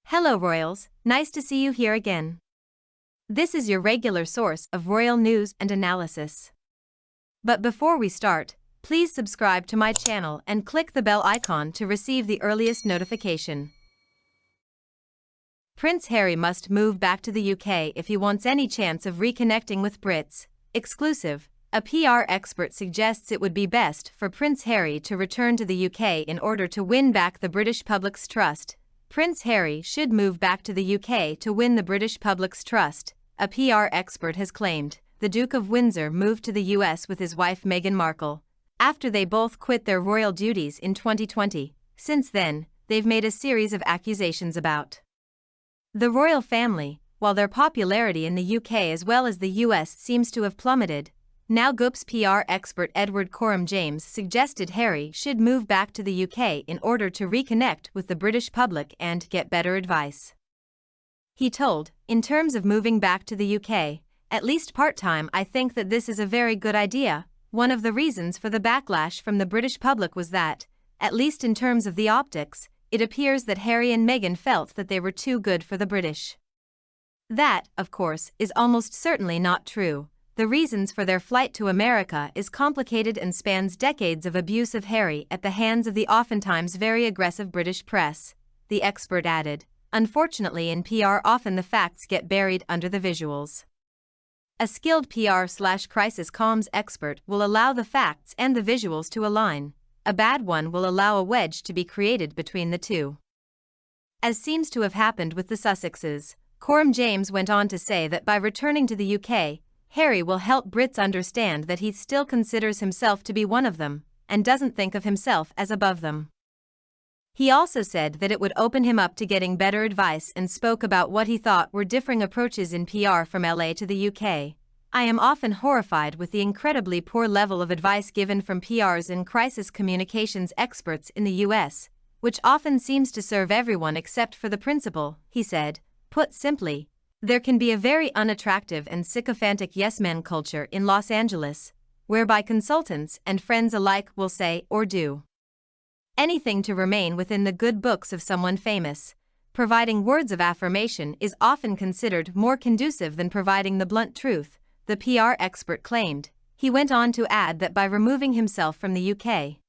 Hello Royals, nice to see you here again. This is your regular source of royal news and analysis. But before we start, please subscribe to my channel and click the bell icon to receive the earliest notification. Prince Harry must move back to the UK if he wants any chance of reconnecting with Brits. Exclusive. A PR expert suggests it would be best for Prince Harry to return to the UK in order to win back the British public's trust. Prince Harry should move back to the UK to win the British public's trust, a PR expert has claimed. The Duke of Windsor moved to the US with his wife Meghan Markle after they both quit their royal duties in 2020. Since then, they've made a series of accusations about the royal family, while their popularity in the UK as well as the US seems to have plummeted. Now Goop's PR expert Edward Coram James suggested Harry should move back to the UK in order to reconnect with the British public and get better advice. He told, "In terms of moving back to the UK, at least part-time, I think that this is a very good idea. One of the reasons for the backlash from the British public was that, at least in terms of the optics, it appears that Harry and Meghan felt that they were too good for the British. That, of course, is almost certainly not true. The reasons for their flight to America is complicated and spans decades of abuse of Harry at the hands of the oftentimes very aggressive British press," the expert added. "Unfortunately, in PR often the facts get buried under the visuals. A skilled PR/crisis comms expert will allow the facts and the visuals to align. A bad one will allow a wedge to be created between the two. As seems to have happened with the Sussexes." Coram James went on to say that by returning to the UK, Harry will help Brits understand that he still considers himself to be one of them, and doesn't think of himself as above them. He also said that it would open him up to getting better advice and spoke about what he thought were differing approaches in PR from LA to the UK. "I am often horrified with the incredibly poor level of advice given from PRs and crisis communications experts in the US, which often seems to serve everyone except for the principal," he said. Put simply, there can be a very unattractive and sycophantic yes-men culture in Los Angeles, whereby consultants and friends alike will say or do anything to remain within the good books of someone famous. Providing words of affirmation is often considered more conducive than providing the blunt truth, the PR expert claimed. He went on to add that by removing himself from the UK,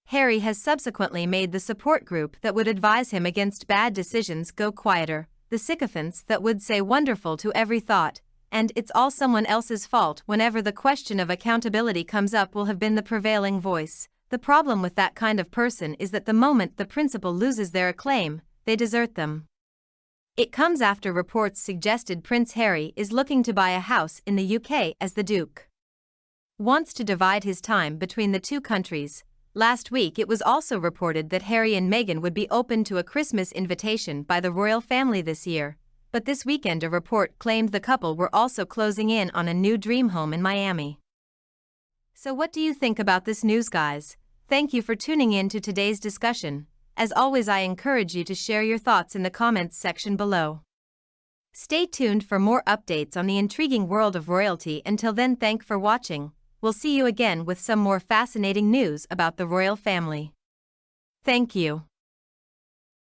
Harry has subsequently made the support group that would advise him against bad decisions go quieter. The sycophants that would say wonderful to every thought, and it's all someone else's fault whenever the question of accountability comes up will have been the prevailing voice. The problem with that kind of person is that the moment the principal loses their acclaim, they desert them. It comes after reports suggested Prince Harry is looking to buy a house in the UK as the Duke wants to divide his time between the two countries. Last week it was also reported that Harry and Meghan would be open to a Christmas invitation by the royal family this year, but this weekend a report claimed the couple were also closing in on a new dream home in Miami. So what do you think about this news, guys? Thank you for tuning in to today's discussion. As always, I encourage you to share your thoughts in the comments section below. Stay tuned for more updates on the intriguing world of royalty. Until then, thank for watching. We'll see you again with some more fascinating news about the royal family. Thank you.